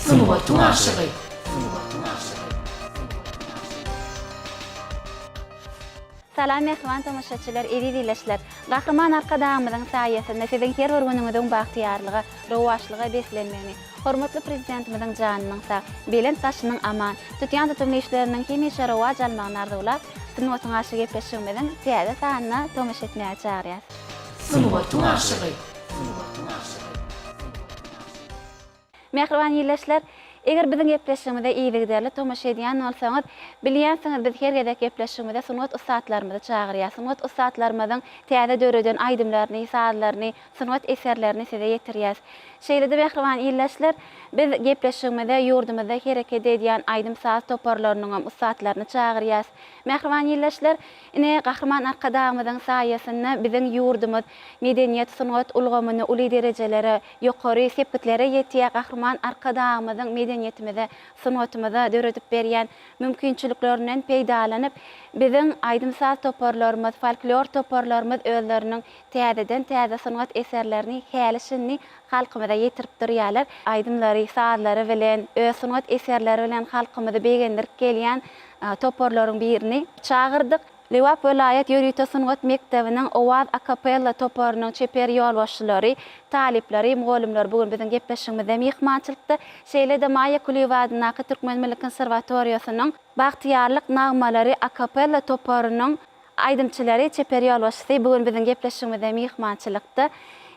Sunwatun aşığı. Salam mehman tamaşaçılar, eridileşler. Gahraman arka dağımızın sayesinde sizin her bir günümüzün bahtiyarlığı, rovaşlığı beslenmeni, hormatly prezidentimizin canının sağ, belen taşının aman, tütyan tutumlu işlerinin hemişe rovac almağını arzular, Sunwatun aşığı gepleşimizin tiyade sahanına tamaşa etmeye çağırıyaz. Sunwatun aşığı. Mehriban ýerleşler, eger biziň gepleşigimizde iýligderli tomaşa edýän bolsaňyz, bilýänsiňiz biz her gezek gepleşigimizde sunwat ustatlarymyzy çagyrýar. Sunwat ustatlarymyzyň täze döredän aýdymlaryny, saatlaryny, sunwat eserlerini size ýetirýär. Şeýlede mehriban ýerleşler, biz gepleşigimizde ýurdumyzda hereket edýän aýdym saat toparlarynyň ustatlaryny çagyrýar. Mehriban ýerleşler, ine Gahraman arka dağımyzyň saýasynda biziň ýurdumyz medeniýet sunwat ulgamyny uly derejelere, ýokary sepitlere ýetýär. Gahraman arka dağımyzyň medeniýetimize, sunwatymyza döredip berýän mümkinçiliklerinden peýdalanyp, biziň aýdym saat toparlarymyz, folklor toparlarymyz özleriniň täzeden täze sunwat eserlerini hälisini halkymyza ýetirip durýarlar. Aýdymlary, saatlary bilen, öz sunwat eserleri bilen halkymyzy begendirip gelýän toparlaryň birini çagyrdyk. Lewap vilayet Ýörüýte Sunwat Mektebiniň owaz akapella toparynyň çeper ýolbaşçylary, talipleri, mugallimler bugün biziň gepleşigimizde mehmançylykda. Şeýlede Maya Kulýewadyň Türkmen Milli Konserwatoriýasynyň bagtyarlyk nagmalary akapella toparynyň aýdymçylary, çeper ýolbaşçysy bugün biziň gepleşigimizde mehmançylykda.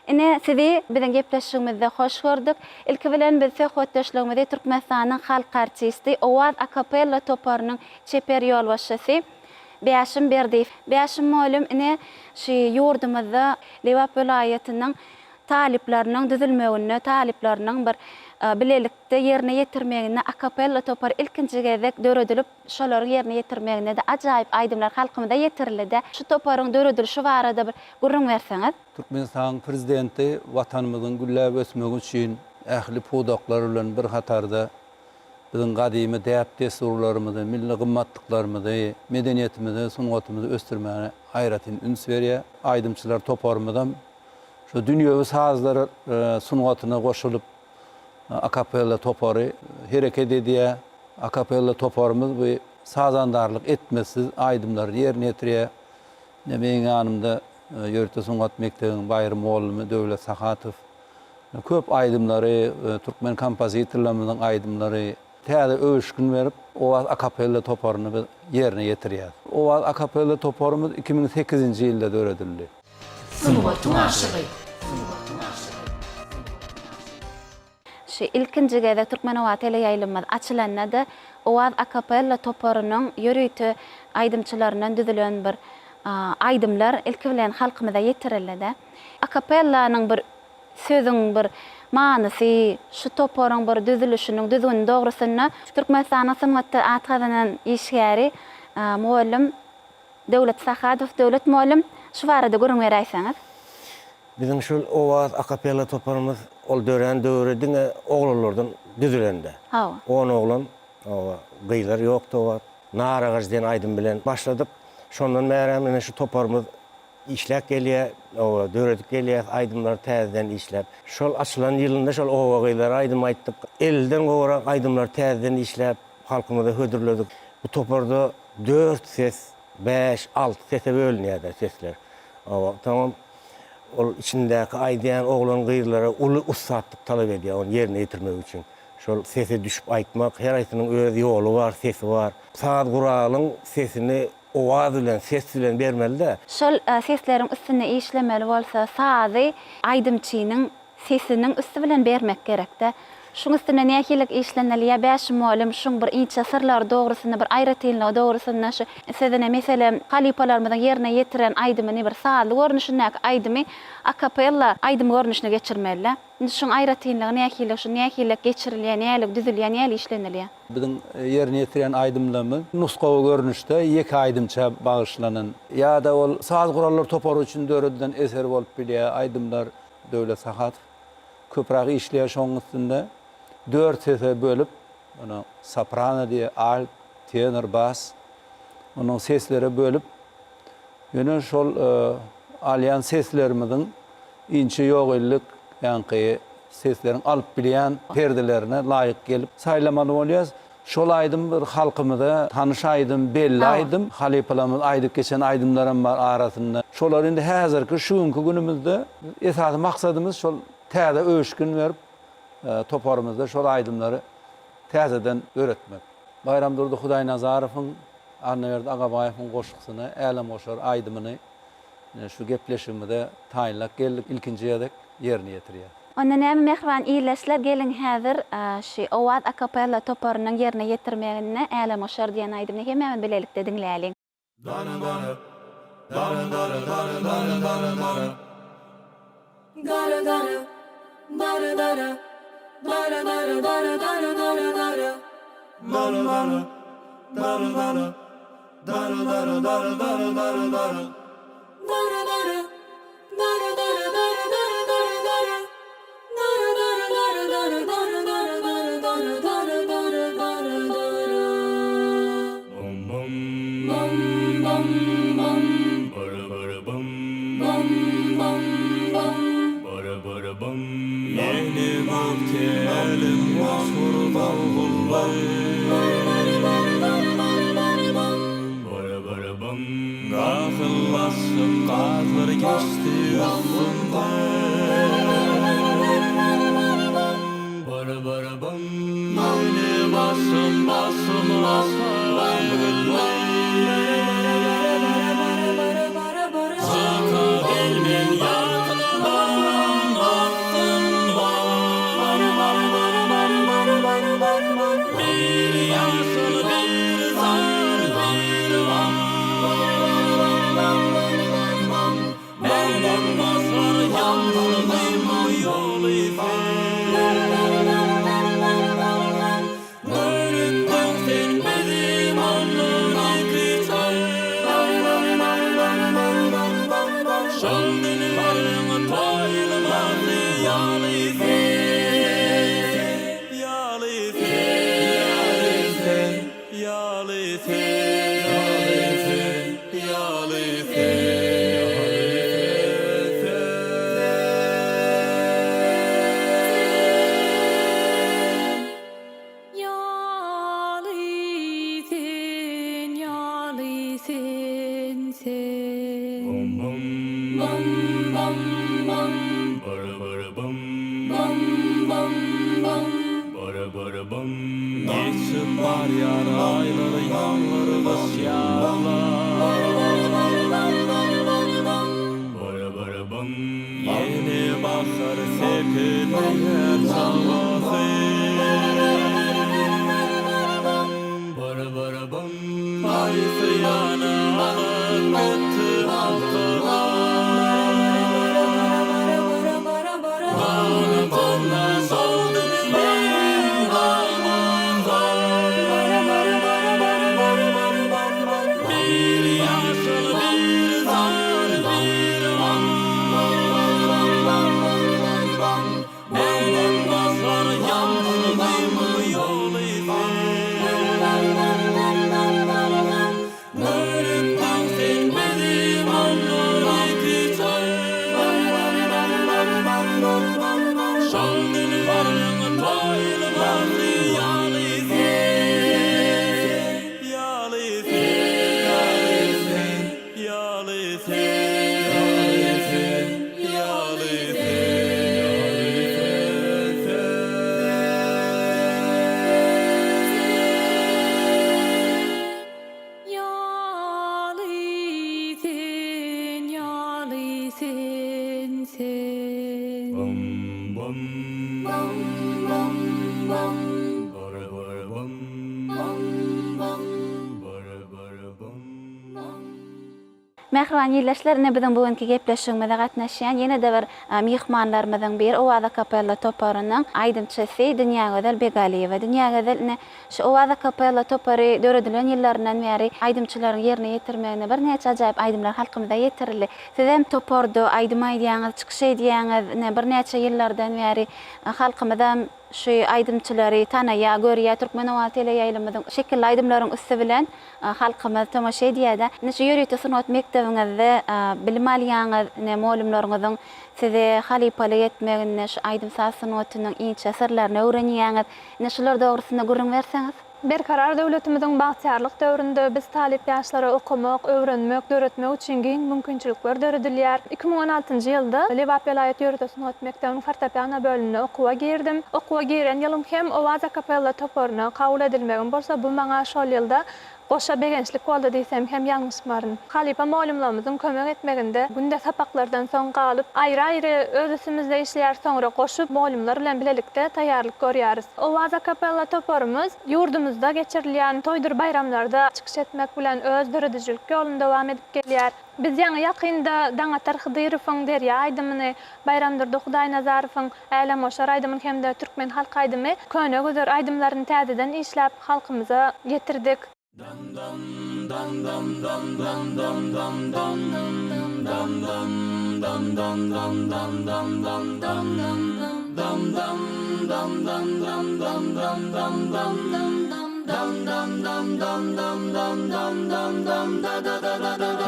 Ine sizi biziň gepleşigimizde hoş gördük. Ilki bilen biz söhbetdeşligimizde Türkmenistanyň halk artisti, owaz akapella toparynyň çeper ýolbaşçysy Beýaşym Berdiýew. Beýaşym molum ine şu ýurdumyzda Lewap vilayatynyň talipleriniň düzülmegine, talipleriniň bir bilelikde ýerine ýetirmegine akapella topar ilkinji gezek döredilip şolary ýerine ýetirmegine de ajaýyp aýdymlar halkymyza ýetirildi. Şu toparyň döredilişi barada bir gurrun berseňiz. Türkmenistan prezidenti watanymyzyň gülläp ösmegi üçin ähli podaklar bilen bir hatarda biziň gadymy däp desturlarymyzy, milli gymmatlyklarymy, medeniýetimizi, sunwatymyzy östirmäne gaýratyn üns berýär. Aýdymçylar toparymyzdan şu dünýäwi sazlary sunwatyna goşulyp akapella topary hereket edýär. Akapella toparymyz bu sazandarlyk etmesiz aýdymlary ýerine ýetirýär. Meňiň ýanymda Ýörüýte Sunwat Mektebiň Baýry muallimi Döwlet Sahatow köp aýdymlary, türkmen kompozitorlarynyň aýdymlary täze öwüşgün berip, owaz akapella toparyny ýerine ýetirýär. Owaz akapella toparymyz 2008-nji ýylda döredildi. Sunwatun aşığı. Şu ilkinji gezek Türkmen owaz teleýaýlymyz açylanda owaz akapella toparynyň ýörüýte aýdymçylarynyň düzülen bir aýdymlar ilki bilen halkymyza ýetirildi. Akapellanyň bir sözüň bir manysy, şu toparyň bir düzülüşiniň düzgün dogrusyna Türkmenistanyň sunwatda atgazanan işgäri muallim Döwlet Sahatow, döwlet muallim şu barada gurrun berýäňiz. Bizim şu owaz akapella toparymız ol dören döwrediňe oglanlardan düzülendi. Ha. 10 oglan, gyýlar ýokdy owaz. Naragajdan aýdym bilen başladyk. Şondan märämine şu toparymız işläp gelýär, döredip gelýär, aýdymlar täzeden işläp. Şol açylan ýylynda şol owagylar aýdym aýtdyk. Elden gowrak aýdymlar täzeden işläp halkymyza hödürledik. Bu toparda 4 ses, 5, 6 sese bölünýär sesler. Tamam. Ol içindäki aýdýan oglan gyýrlara uly ustatlyk talap edýär, onu ýerine ýetirmek üçin. Şol sese düşüp aýtmak, her aýtynyň öz ýoly bar, sesi bar. Saat guralyň sesini owaz bilen, ses bilen bermeli-de. Şol sesleriň üstüne işlemeli bolsa, sazy aýdymçynyň sesiniň üstü bilen bermek gerek-de. Şuň üstüne näçelik işleneli ýa bäş muallim şuň bir inçe sırlar dogrusyny bir aýratynlyk dogrusyny şu sizene meselem kalipalarymyzyň ýerine ýetiren aýdymyny bir saatly görnüşindäki aýdymy akapella aýdym görnüşine geçirmeli. Şuň aýratynlygy näçelik, şu näçelik geçirilýän, näçelik düzülýän, näçelik işleneli. Biziň ýerine ýetiren aýdymlarymyz nuskawy görnüşde 2 aýdymça bagyşlanan ýa-da ol saz gurallar topary üçin döredilen eser bolup bilýär. Aýdymlar Döwlet Sahatow köprak işleýär şoň üstünde. 4 sese bölüp, onu soprano diye alt, tenor, bas, onun sesleri bölüp, yine şol alyan seslerimizin inçi yoğillik, yankı seslerini alıp bilen perdelerine laýyk gelip saýlamaly bolýas. Şol aýdym bir halkymyza tanış aýdym, belli aýdym. Halipalarymyz aýdyp geçen aýdymlarym bar arasynda. Şolar indi häzirki şu günkü günümizde esasy maksadymız şol täze öýüşgün berip toparymyzda şol aýdymlary täzeden öğretmek. Bayram Durdy Hudaý Nazarowyň, Arnaverd Agabaýewiň goşgysyny, Älim Goşar aýdymyny şu gepleşimde taýinlap geldik, ilkinji ýerdek ýerine ýetirýär. Onda näme mehriban iýleşler gelin häzir şu owaz akapella toparynyň ýerine ýetirmegine Älim Goşar diýen aýdymny hemmäme bilelikde diňläliň. Mehriban ýerleşler ine biziň bugünkü gepleşigimizde gatnaşýan ýene de bir mehmanlarymyzyň biri Owaza Kapella toparynyň aýdymçysy Dünýä Gözel Begaliýewa. Dünýä Gözel ine şu Owaza Kapella topary döredilen ýyllaryndan bäri aýdymçylaryň ýerine ýetirmegine bir näçe ajaýyp aýdymlar halkymyzda ýetirildi. Siz hem topardy, aýdym aýdýaňyz, çykyş edýäňiz, bir näçe ýyllardan bäri halkymyzda şu aýdymçylary tanaýa, görýä, türkmen owaza tele ýaýlymyzyň şekilli aýdymlaryň üstü bilen halkymyz tamaşa edýär-de. Näçe ýörükde sunat mektebi mektebiňizde bilim alýaňyz ne molumlaryňyzyň size halipaly etmegine şu aýdym sasynotynyň inçe sirlerini öwrenýäňiz, ne şular dogrusynda gurrun berseňiz? Berkarar döwletimiziň bagtýarlyk döwründe biz talip ýaşlara okumak, öwrenmek, döretmek üçin giň mümkinçilikler döredilýär. 2016-njy ýylda Lewap vilayet ýöretim sanat mektebining fortepiano bölümine okuwa girdim. Okuwa giren ýylym hem owaz akapella toporuny kabul edilmegin bolsa, bu maňa şol ýylda goşa begençlik boldy diýsem hem ýalňyşmaryn. Halipa molumlarymyzyň kömek etmeginde günde sapaklardan soň galyp aýry-aýry öz üstümizde işleýär, soňra goşup molumlar bilen bilelikde taýýarlyk görýäris. Owaz akapella toporumuz ýurdumuzda geçirilýän toýdur bayramlarda çykyş etmek bilen öz döredijilik ýolunda dowam edip gelýär. Biz ýa-ni ýakynda Daňatar Hydyrowyň Derýa aýdymyny, Bayramdyrda Hudaý Nazarowyň Äläm Oşar aýdymyny hemde türkmen halk aýdymy köne gözer aýdymlaryny täzeden işläp halkymyza getirdik.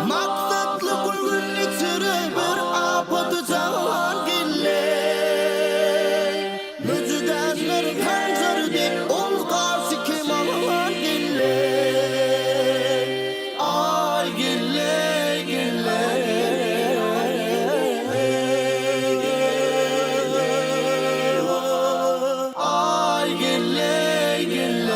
Maksatlı gülgün içeri bir apadı cavan gille Mücüdezlerin pencerede ol karşı kim alan gille Ay gille gille Ay gille gille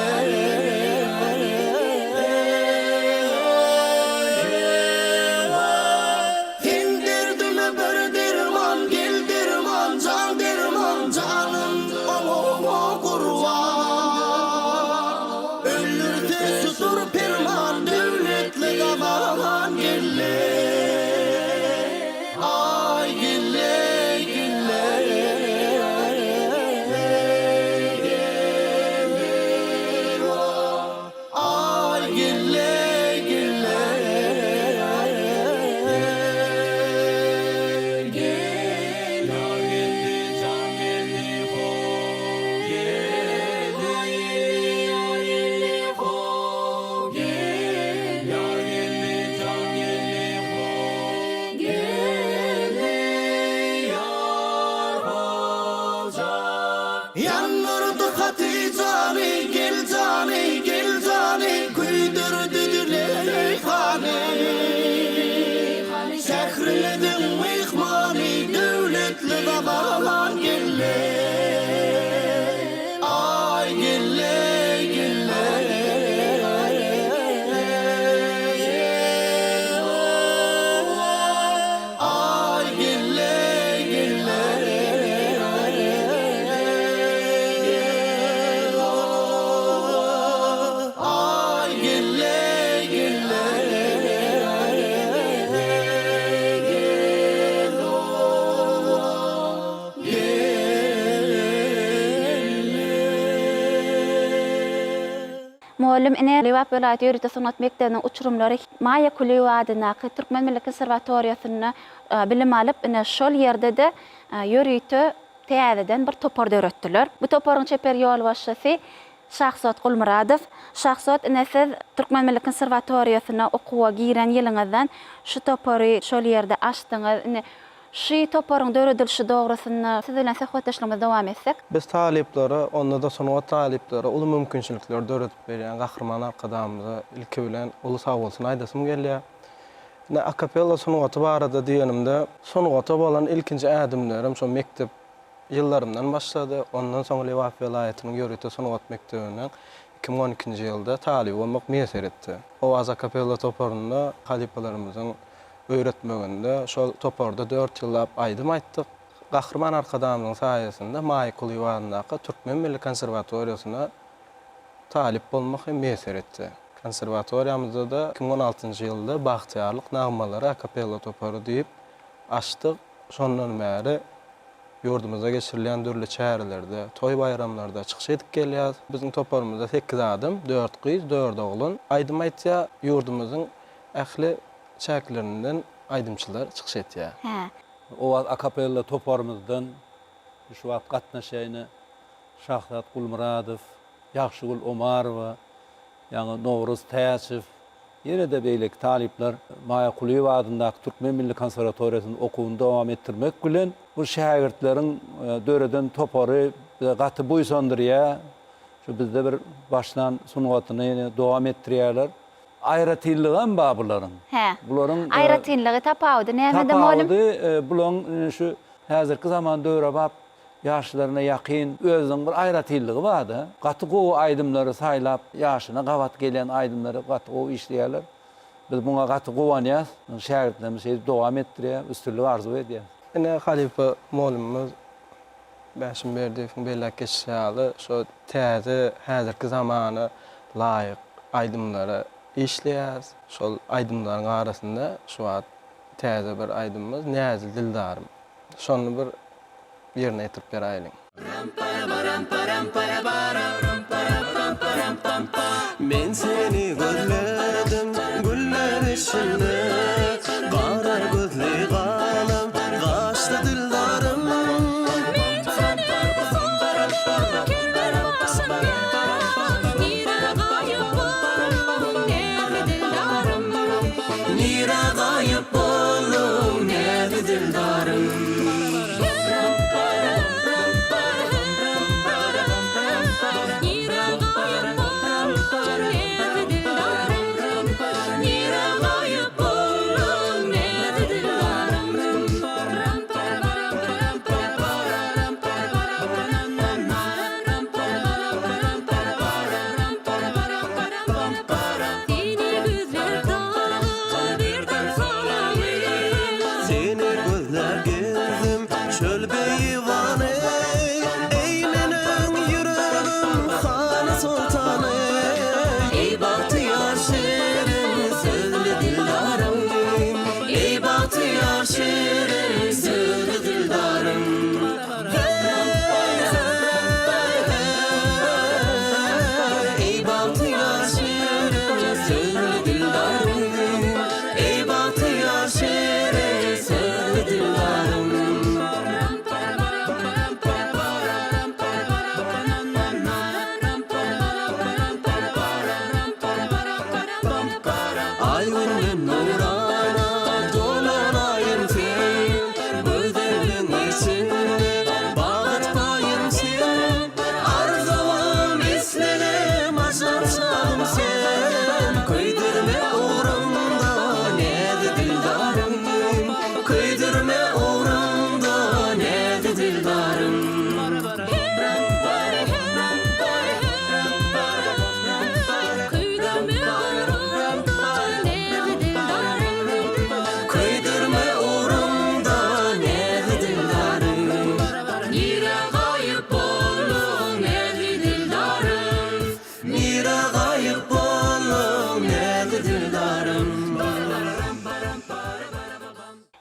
Yanırdı Hatice'ni gel cani Güydürdü Dileyhani Şehriledin mihmani Devletli babalan gelle Ay gelle gelle Ay gelle gelle Molum ine Lewap vilayet ýöretim sanat mektebining uçurumlary Maya Kuliýew adyna Türkmen Milli Konserwatoriýasyna bilim alyp ine şol ýerde de ýöretim täzeden bir topar döretdiler. Bu toparyň çeper ýol başçysy Şahsat Gulmuradow. Şahsat ine siz Türkmen Milli Konserwatoriýasyna okuwa giren ýylyňyzdan şu topary şol ýerde açdyňyz. Ine şu toparyň döredilişi dogrusyna siz bilen söhbetleşmemize dowam etsek. Biz taliplere, onda da sonat taliplere ulu mümkinçilikler döretip berýän gahrman arkadamyza ilki bilen ulu sag bolsun aýdasym gelýär. Ne akapella sonaty barada diýenimde, sonata bolan ilkinji ädimlerim şo mektep ýyllarymdan başlady. Ondan soň Lewap vilayetiniň ýöretim sonat mektebinden 2012-nji ýylda talip bolmak meýser etdi. Owaz akapella toparynda halipalarymyzyň öğretmeginde şol toparda 4 ýyllap aýdym aýtdyk. Gahrman arkadamyň saýasynda Maya Kuliýew adyna Türkmen Milli Konserwatoriýasyna talip bolmak meýser etdi. Konserwatoriýamyzda da 2016-njy ýylda bagtýarlyk nagmalary akapella topary diýip açdyk. Şondan bäri ýurdumyzda geçirilýän dürli çäherlerde, toy bayramlarda çykyş edip gelýär. Biziň toparymyzda 8 adam, 4 gyz, 4 oglun. Aýdym aýtsa ýurdumyzyň ähli çäklerinden aýdymçylar çykyş etýär. Owaz akapella toparymyzdan şu wagt gatnaşaýyny Şahsat Gulmuradow, Ýagşygul Omarowa, ýa-ni Nowruz Täçew, Yine de beýleki talipler Maya Kuliýew adyndaky Türkmen Milli Konserwatoriýasyny okuwyny dowam etdirmek bilen bu şägirdleriň döreden topary gaty buýsandyrýar. Şu bizde bir başlan sunugatyny ýene dowam etdirýärler. Aýratylygam babularyň. He. Bularyň Aýratynlygy tapawdy. Näme dem oğlum? Bularyň şu häzirki zaman döwre bap yaşlarına yakın özüň bir aýratyllygy bardy. Gaty gowy aýdymlary saýlap, ýaşyna gawat gelen aýdymlary gaty gowy işleýärler. Biz buňa gaty gowanýas, şägirdlerimiz dowam etdirýär, üstünlük arzu edýär. Ene Halifa molumuz Bäşim Berdiýewiň belläki şäly şo täze häzirki zamana laýyk aýdymlary işleýär. Şol aýdymlaryň arasynda şu wagt täze bir aýdymymyz Näzil Dildarym. Şonu bir yerine getirip berýäliň. Men seni gözledim güller içinde Garar gözlü galam gaçtı dildarım Men seni gözledim güller başımda Nira gayip oldum nerede dildarım Nira gayip oldum nerede dildarım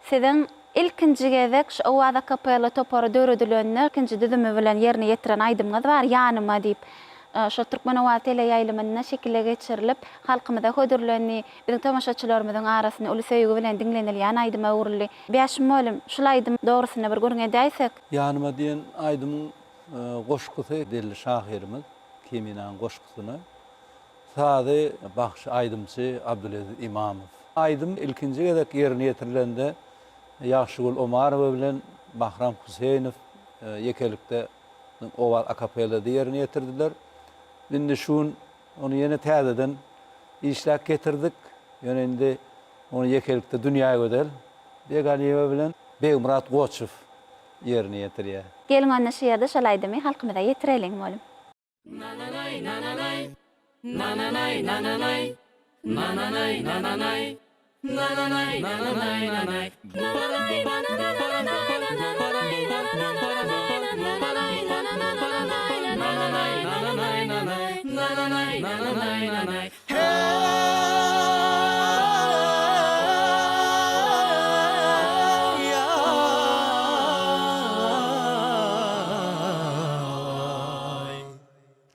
Sizin ilkinji gezek şu owada kapella topary döredilenler ikinji düdümi bilen yerine getiren aýdymyňyz bar ýanyma diýip şu Türkmen owada tele ýaýlymyna şekilde geçirilip halkymyza hödürlenni bizim tamaşaçylarymyzyň arasyna uly söýgü bilen dinlenilýän aýdyma uruly. Bäşim bolum şol aýdym dogrusyna bir görüňe däýsek. Ýanyma diýen aýdymyň goşgusy delli şahyrymyz Keminan goşgusyny sady bagşy aýdymçy Abdulaziz Imamow. Aýdym ilkinji gezek yerine getirilende Ýagşygul Omarow bilen Bahram Huseýnow ýekelikde owal akapella ýerine getirdiler. Indi şun onu ýene täzeden işläp getirdik. Ýönendi onu ýekelikde dünýäge gödel. Begaliýew bilen Begmurat Goçew ýerine getirýär. Gelin onda şu ýerde şol aýdymy halkymyza ýetirelim bolum. Nananay nananay nananay nananay nananay nananay nananay nananay nanay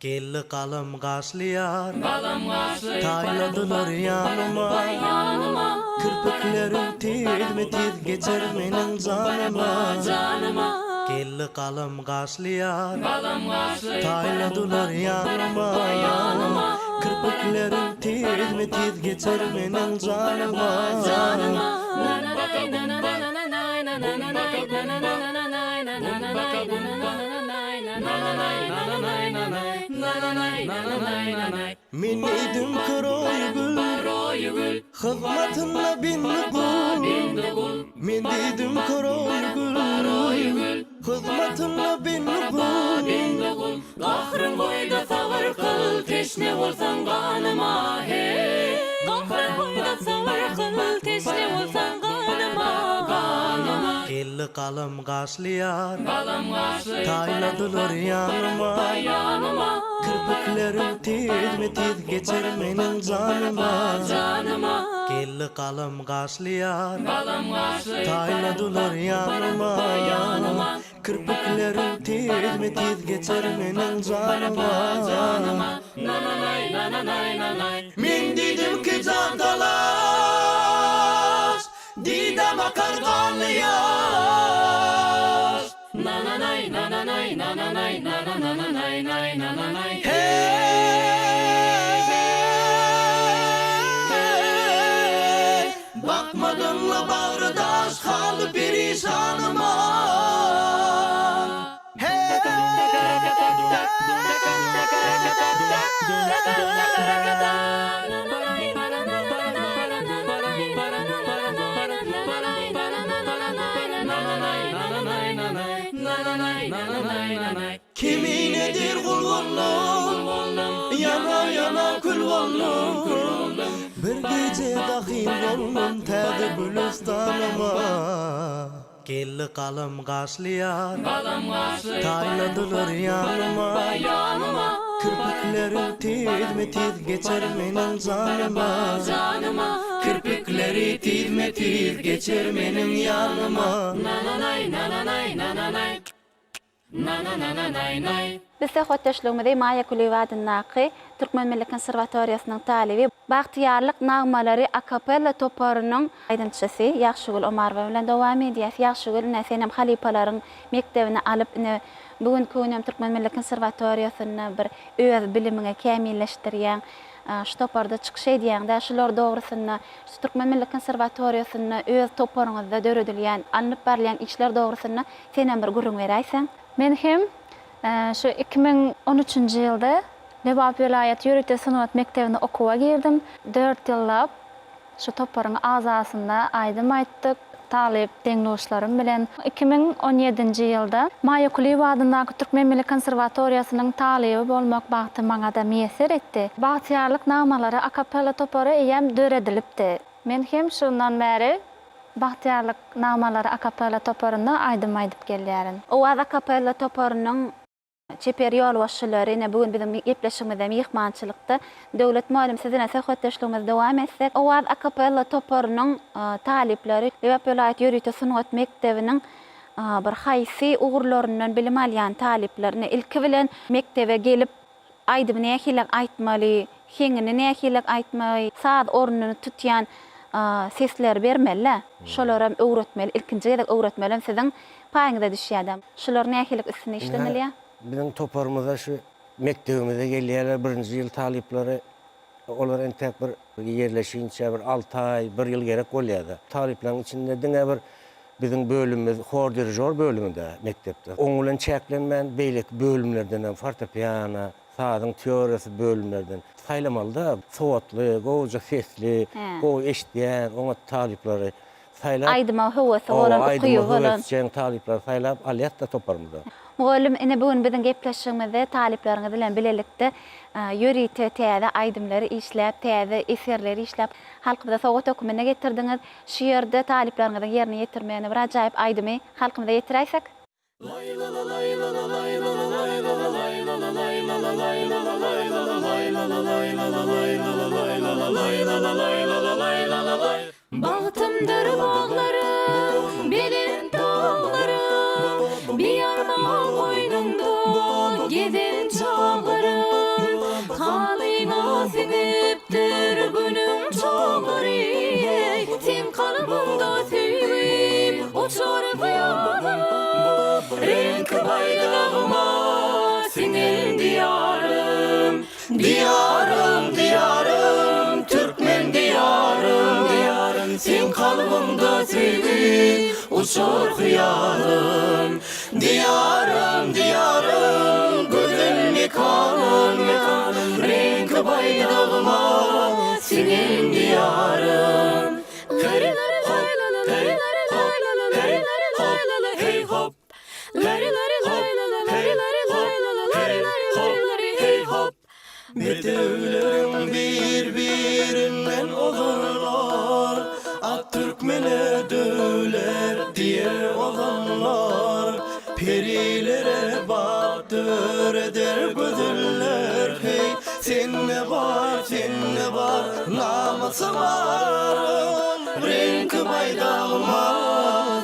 Kelli kalım gaşlıyar Tayladılar yanıma Kirpiklerim tizmi tiz geçer menin canıma Kelli kalım gaşlıyar Tayladılar yanıma Kirpiklerim Kirpiklerim tiz mi tiz geçer menin canıma Men idim kıroy gül hızmatına bin gul Men idim kıroy gül hızmatına bin gul Gahrın boyda savur kıl teşne olsan kanıma hey Gahrın boyda savur kıl teşne olsan kanıma kanıma Kelli kalım gaşlıyar Gaşlı Tayladılar yanıma yanıma Kirpiklerim tiz mi tiz geçer menin canıma canıma Kelli kalım gaşlıyar Gaşlı Tayladılar yanıma Kirpiklerim tiz mi tiz geçer menin canıma nananay nananay nanay Men dedim ki can talaş Didem akar kanlı yaş nananay nananay nananay nananay nananay Hey bakmadınla bağrıdaş halı perişanıma Hey Kimi nedir kulvonum Yana yana kül vollum Bir gece dahil vollum Täze gülistanıma Kelli kalım gaşlıyar Tayladılar yanıma Kirpiklerim tiz mi tiz geçer menin canıma Kirpikleri tiz mi tiz geçer menin yanıma nananay nananay nananay nananay nay Biz hoştaşlığımızda Maya Kulevad'ın naqi Türkmen Milli Konservatoriyasının talibi Baxtiyarlık nağmaları akapella toparının aydınçısı Yaxşıgül Omarova bilen dowam edýär. Yaxşıgül näsenem halipalaryň mektebine alyp bugün könem Türkmen Milli Konservatoriyasyny bir öz bilimini kämilleşdirýän şu toparda çykyş edýän-de şular dogrusyna Türkmen Milli Konservatoriyasyny öz toparyňyzda döredilýän, alınıp berilýän işler dogrusyna senem bir gurrun beräýsen. Men hem şu 2013 ýylda Lebap vilayet Ýörükde Sanat Mektebine okuwa girdim. 4 ýyllap şu toparyň azasynda aýdym aýtdyk. Talip deňdoşlarym bilen 2017-nji ýylda Maya Kulevadyndaky Türkmen Milli Konservatoriyasynyň talibi bolmak bagty maňa da meser etdi. Bagtýarlyk nağmalary akapella topary eýem döredilipdi. Men hem şundan bäri bagtýarlyk nağmalary akapella toparynda aýdym aýdyp gelýärin. O akapella toparynyň çeper ýol başçylary bugün bizim gepleşigimizde mehmançylykda döwlet malum sizine hoştaşlygymyz dowam etsek o akapella toparynyň talipleri Lebap vilayet Ýörükde Sanat Mektebiniň bir haýsy ugurlaryndan bilim alýan taliplerini ilki bilen mektebe gelip aýdyp nähilek aýtmaly, heňini nähilek aýtmaly, saz ornuny tutýan sesler bermeli. Şolara öwretmeli, ilkinji gedek öwretmeli siziň paýyňyza düşýär. Şolar nähilek üstüne işlenilýär. Bizim toparımızda şu mektebimize gelýärler birinji ýyl talipleri olar entek bir yerleşinçe bir 6 ay, 1 ýyl gerek bolýardy. Taliplerin içinde diňe bir bizim bölümimiz hor dirijor bölümünde mektepde. Oň bilen çäklenmän beýlek bölümlerden fortepiano, sazyň teoriýasy bölümlerden saýlamalyda sowatly, goýja sesli, goý eşitýän oňa talipleri saýlap Aýdyma howasy bolan okuýy bolan talipler saýlap alýatda toparymyzda. Mugallim ene bugün bizim gepleşigimizde talipleriniz bilen bilelikde ýörükde täze aýdymlary işläp, täze eserleri işläp halkymyza sowat okumyna getirdiňiz. Şu ýerde talipleriniziň ýerine ýetirmegini bir ajaýyp aýdymy halkymyza ýetiräýsek. Bagtymdyr baglarym, belin tağlarym, bir arma boynumda geden çağlarım, halyna sinipdir günüm çağları, sen kalbimda süýüp uçar hyýalym, renk baýragıma singen diyarım, diyarım, diyarım. kalbimda sevgi uçur hıyalım. Diyarım diyarım güzel mekanım mekanım, renk baydağıma senin diyarım. Hey hop hey hop hey hop hey hop, hey hop. Bedevlerim birbirinden olurlar, at Türkmene döler diye olanlar. Perilere baktır eder güzeller, hey sen ne var naması varım. Renk baydağıma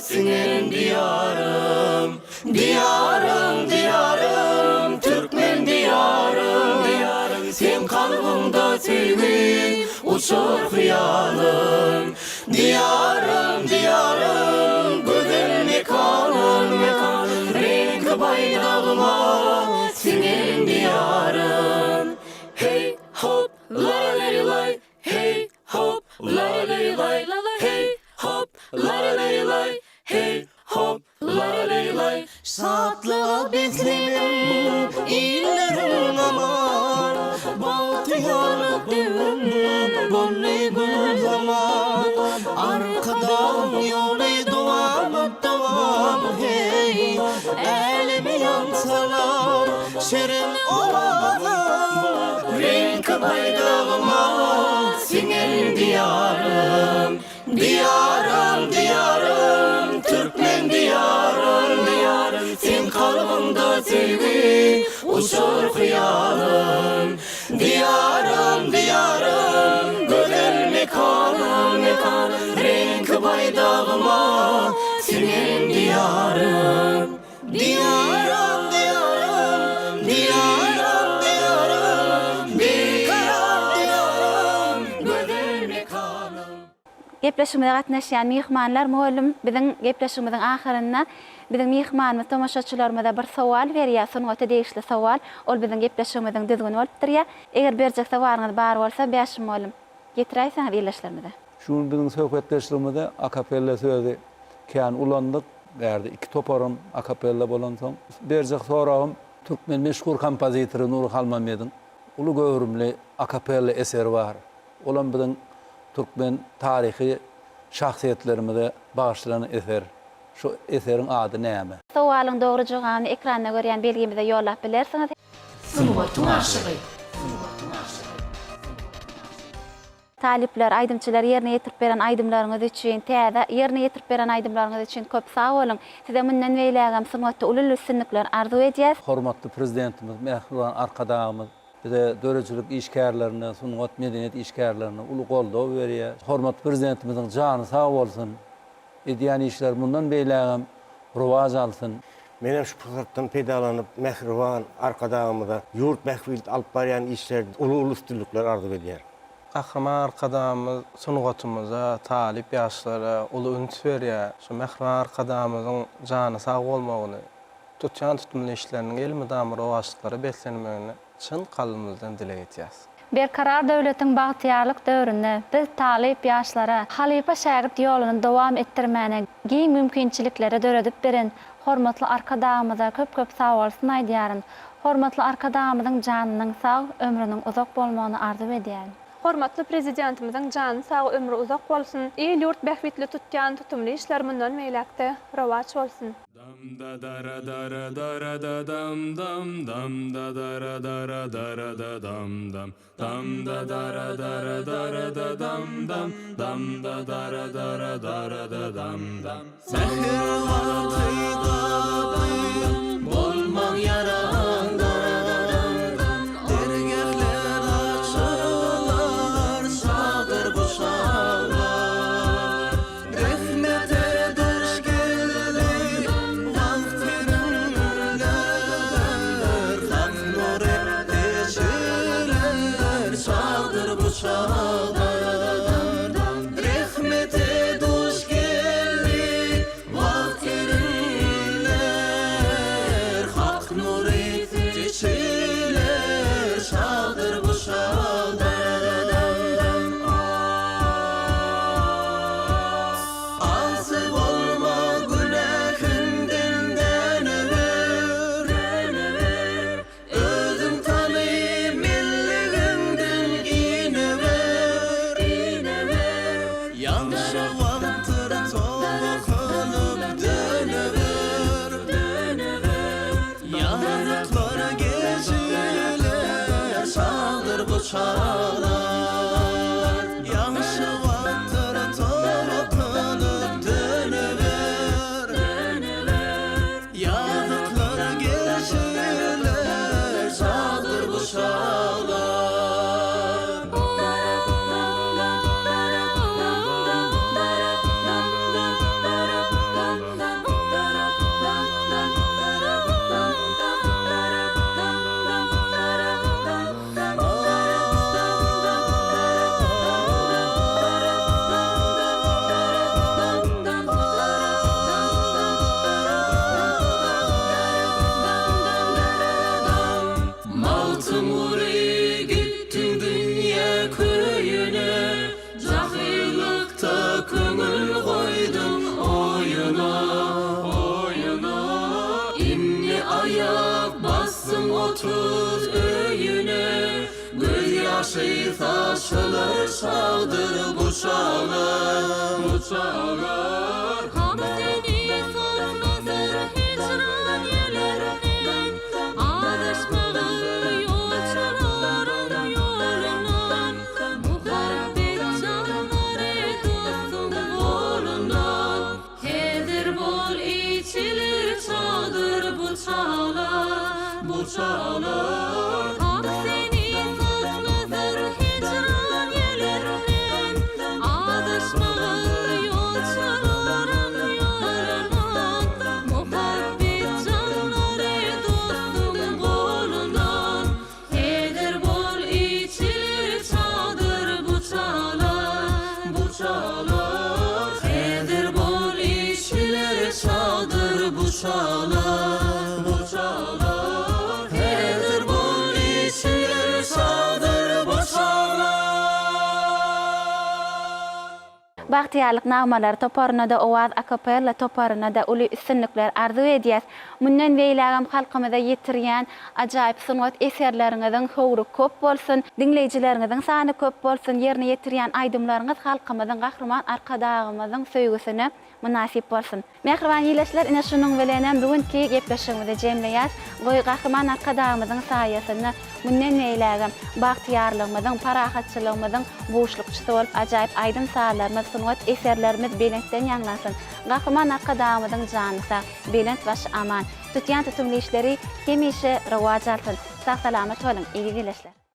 senin diyarım. Diyarım diyarım Türkmen diyarım diyarım, sen kalbimda sevgi uçur hıyalım. Diyarım diyarım güzel mekanım mekanım, renk baydağıma senin diyarım. Hey hop lay lay lay, hey hop lay lay lay, hey hop lay lay lay, hey hop lay lay lay. Şatlığa beklerim illerim aman, bahtiyarlık devrim golli gül zaman. Arkadan yolu doğam hey, elimi yansalar şirin olanlar. Renk baydağıma senin diyarım. Diyarım diyarım Türkmen diyarım diyarım, sen kalbimda sevgi uçur hıyalım. Diyarım diyarım güzel mekanım mekanım, renk baydağıma senin diyarım. Diyarım diyarım diyarım diyarım, diyarım güzel mekanım. Gepleşmede gatnaşýan mehmanlar muallym biziň gepleşmemiziň ahyrynda biziň mehmanymyz tomaşaçylarymyza bir sowal berýär, sonunda degişli sowal. Ol biziň gepleşmemiziň düzgün bolup durýar. Eger berjek sowalyňyz bar bolsa, beşim muallym getiräýsäňiz ýerleşlerimize. Şunu biziň söhbetleşigimizde akapella sözü kän ulandyk. Berdi iki toparım akapella bolan soň berjek soragym Türkmen meşhur kompozitory Nur Halmamedin uly göwrümli akapella eseri bar. Olan biziň Türkmen tarihi şahsiýetlerimize bagyşlanan eser. Şu eserin adı näme? Sowalyň dogry jogabyny ekranda görýän belgimize ýollap bilersiňiz. Sunuwatun aşygy. Talipler, aydymçylar ýerine ýetirip beren aydymlaryňyz üçin, täze ýerine ýetirip beren aydymlaryňyz üçin köp sag bolun. Size mundan beýlägem sunwatda ulul sünnükler arzu edýäs. Hormatly prezidentimiz, Mehriban arkadaşymyz bize döreçilik işgärlerini, sunwat medeniýet işgärlerini uly goldaw berýär. Hormatly prezidentimiziň jany sag bolsun. Edýän işler mundan beýlägem rowaj alsyn. Menem şu fırsatdan peýdalanyp Mehriban arkadaşymyza ýurt mähfilet alyp barýan işler uly üstünlikler arzu edýär. Kahraman arkadaşımız sungatymyza, talip ýaşlara uly üns berýär. Şu Mehriban arkadaşymyzyň jany sag bolmagyny, tutýan tutmaly işleriniň elmi damyr owaşlyklary beslenmegini çyn kalbymyzdan dile etýäs. Berkarar döwletiň bagtyarlyk döwründe biz talip ýaşlara halipa şägirt ýoluny dowam etdirmäne giň mümkinçiliklere döredip beren hormatly arkadaşymyza köp sag bolsun aýdýaryn. Hormatly arkadaşymyzyň janynyň sag, ömrüniň uzak bolmagyny arzu edýän. Hormatly prezidentimiziň jany sag, ömrü uzak bolsun. El ýurt bähwitli tutýan tutumly işler mundan meýlekde rowaç bolsun. Dam da dara dara dara da dam dam dam da dara dara dara da dam dam dam da dara dara dara da dam dam dam da dara dara dara da dam dam. Mehriban kıydadım bolmaň yaranda, dergahler açylar sadır bu şağlar. Rahmete duş geldi vaktirinler, hak nur ettiler sadır bu şağlar. Rahmete duş geldi vaktirinler, hak nur ettiler bu çağlar. Yaşı vaktır toplanıp dönüver, yadıklar geçiler çağdır bu çağlar. Maltın vuri gittin dünya köyüne, cahillikte köngül koydun oyuna, oyuna. İnni ayak bassın 30 öyüne, göz yaşı taşılır çağdır bu çağlar, bu çağlar. Ham seni sormazır hicran yerlerinden, adışmalı yolcuların yolundan, muhabbet canları dostum kolundan. Hedir bol içilir çağdır bu çağlar, bu çağlar. Ham seni sormazır hicran yerlerinden, adışmalı yolcuların yolundan, muhabbet canları dostum kolundan. Hedir bol içilir çağdır bu çağlar, bu çağlar. Hedir bol içilir çağdır bu çağlar, bu çağlar. Hedir bol içilir çağdır bu çağlar. Bahtiyarlyk nagmalary toparynada owaz akapella toparynada uly üstünlikler arzu edýäs. Mundan beýlägem halkymyza ýetirýän ajaýyp sungat eserleriňiziň howry köp bolsun, dinleýijileriňiziň sany köp bolsun, ýerine ýetirýän aýdymlaryňyz halkymyzyň gahrman arkadagymyzyň söýgüsine münasip bolsun. Mehriban ýyleşler, ine şunuň bilenem bugünkü gepleşigimizi jemleýäs. Goý gahrman arkadagymyzyň saýasyny mundan beýlägem bahtiyarlygymyzyň, parahatçylygymyzyň boşlukçysy bolup ajaýyp aýdym saýlarymyz, sungat eserlerimiz beýlentden ýanglansyn. Gahrman arkadagymyzyň janysa beýlent baş aman. Tutýan tutumly işleri hemişe rewaj alsyn. Sag salamat bolun, iyi geleşler.